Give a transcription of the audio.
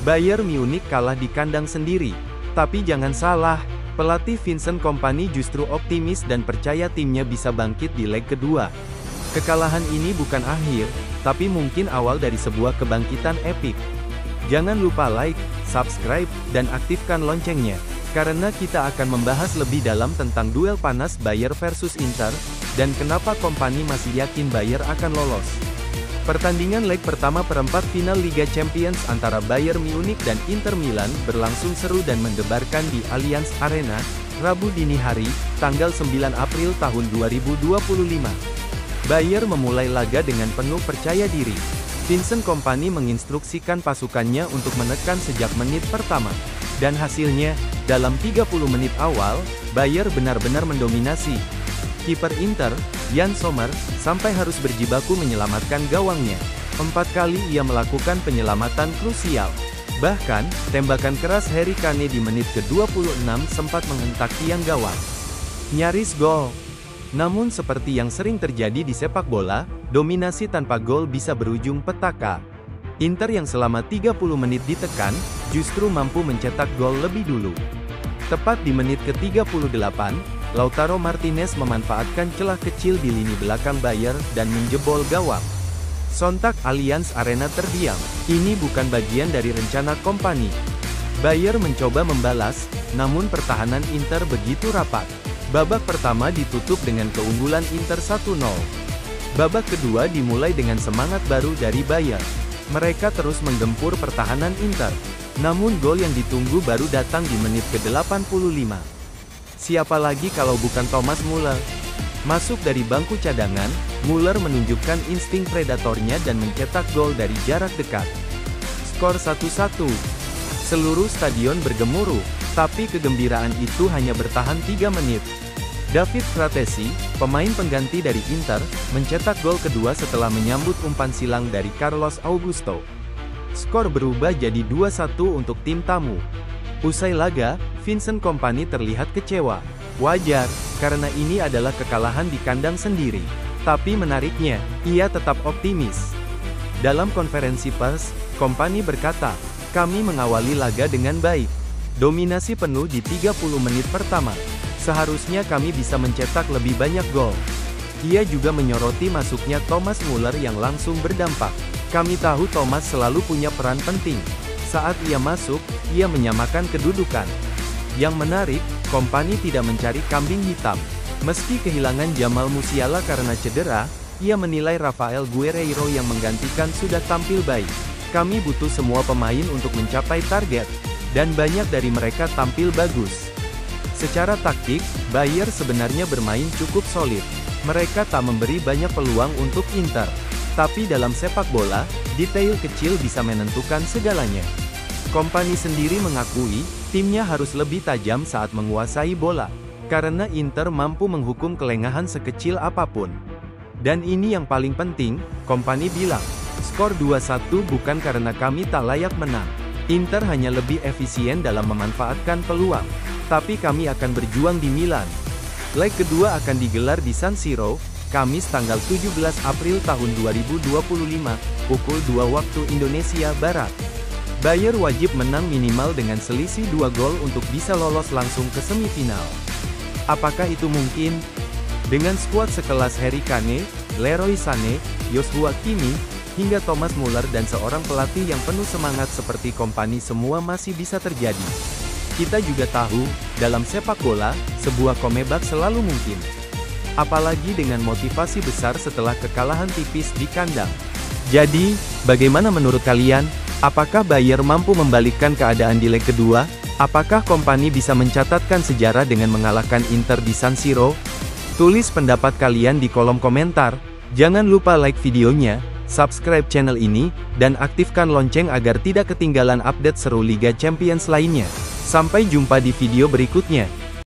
Bayern Munich kalah di kandang sendiri. Tapi jangan salah, pelatih Vincent Kompany justru optimis dan percaya timnya bisa bangkit di leg kedua. Kekalahan ini bukan akhir, tapi mungkin awal dari sebuah kebangkitan epik. Jangan lupa like, subscribe, dan aktifkan loncengnya, karena kita akan membahas lebih dalam tentang duel panas Bayern versus Inter, dan kenapa Kompany masih yakin Bayern akan lolos. Pertandingan leg pertama perempat final Liga Champions antara Bayern Munich dan Inter Milan berlangsung seru dan mendebarkan di Allianz Arena, Rabu dini hari, tanggal 9 April tahun 2025. Bayern memulai laga dengan penuh percaya diri. Vincent Kompany menginstruksikan pasukannya untuk menekan sejak menit pertama. Dan hasilnya, dalam 30 menit awal, Bayern benar-benar mendominasi. Kiper Inter, Jan Sommer, sampai harus berjibaku menyelamatkan gawangnya. 4 kali ia melakukan penyelamatan krusial. Bahkan, tembakan keras Harry Kane di menit ke-26 sempat menghentak tiang gawang. Nyaris gol. Namun seperti yang sering terjadi di sepak bola, dominasi tanpa gol bisa berujung petaka. Inter yang selama 30 menit ditekan, justru mampu mencetak gol lebih dulu. Tepat di menit ke-38, Lautaro Martinez memanfaatkan celah kecil di lini belakang Bayern dan menjebol gawang. Sontak Allianz Arena terdiam. Ini bukan bagian dari rencana Kompany. Bayern mencoba membalas, namun pertahanan Inter begitu rapat. Babak pertama ditutup dengan keunggulan Inter 1-0. Babak kedua dimulai dengan semangat baru dari Bayern. Mereka terus menggempur pertahanan Inter. Namun gol yang ditunggu baru datang di menit ke-85. Siapa lagi kalau bukan Thomas Müller? Masuk dari bangku cadangan, Müller menunjukkan insting predatornya dan mencetak gol dari jarak dekat. Skor 1-1. Seluruh stadion bergemuruh, tapi kegembiraan itu hanya bertahan 3 menit. David Fratesi, pemain pengganti dari Inter, mencetak gol kedua setelah menyambut umpan silang dari Carlos Augusto. Skor berubah jadi 2-1 untuk tim tamu. Usai laga, Vincent Kompany terlihat kecewa. Wajar, karena ini adalah kekalahan di kandang sendiri. Tapi menariknya, ia tetap optimis. Dalam konferensi pers, Kompany berkata, "Kami mengawali laga dengan baik. Dominasi penuh di 30 menit pertama. Seharusnya kami bisa mencetak lebih banyak gol." Ia juga menyoroti masuknya Thomas Müller yang langsung berdampak. "Kami tahu Thomas selalu punya peran penting. Saat ia masuk, ia menyamakan kedudukan." Yang menarik, Kompany tidak mencari kambing hitam. Meski kehilangan Jamal Musiala karena cedera, ia menilai Rafael Guerreiro yang menggantikan sudah tampil baik. "Kami butuh semua pemain untuk mencapai target, dan banyak dari mereka tampil bagus." Secara taktik, Bayern sebenarnya bermain cukup solid. Mereka tak memberi banyak peluang untuk Inter. Tapi dalam sepak bola, detail kecil bisa menentukan segalanya. Kompany sendiri mengakui, timnya harus lebih tajam saat menguasai bola. Karena Inter mampu menghukum kelengahan sekecil apapun. Dan ini yang paling penting, Kompany bilang, "Skor 2-1 bukan karena kami tak layak menang. Inter hanya lebih efisien dalam memanfaatkan peluang. Tapi kami akan berjuang di Milan." Leg kedua akan digelar di San Siro, Kamis tanggal 17 April tahun 2025, pukul 2 waktu Indonesia Barat. Bayern wajib menang minimal dengan selisih 2 gol untuk bisa lolos langsung ke semifinal. Apakah itu mungkin? Dengan skuad sekelas Harry Kane, Leroy Sané, Joshua Kimmich, hingga Thomas Müller dan seorang pelatih yang penuh semangat seperti Kompany, semua masih bisa terjadi. Kita juga tahu, dalam sepak bola, sebuah comeback selalu mungkin. Apalagi dengan motivasi besar setelah kekalahan tipis di kandang. Jadi, bagaimana menurut kalian? Apakah Bayern mampu membalikkan keadaan di leg kedua? Apakah Kompany bisa mencatatkan sejarah dengan mengalahkan Inter di San Siro? Tulis pendapat kalian di kolom komentar. Jangan lupa like videonya, subscribe channel ini, dan aktifkan lonceng agar tidak ketinggalan update seru Liga Champions lainnya. Sampai jumpa di video berikutnya.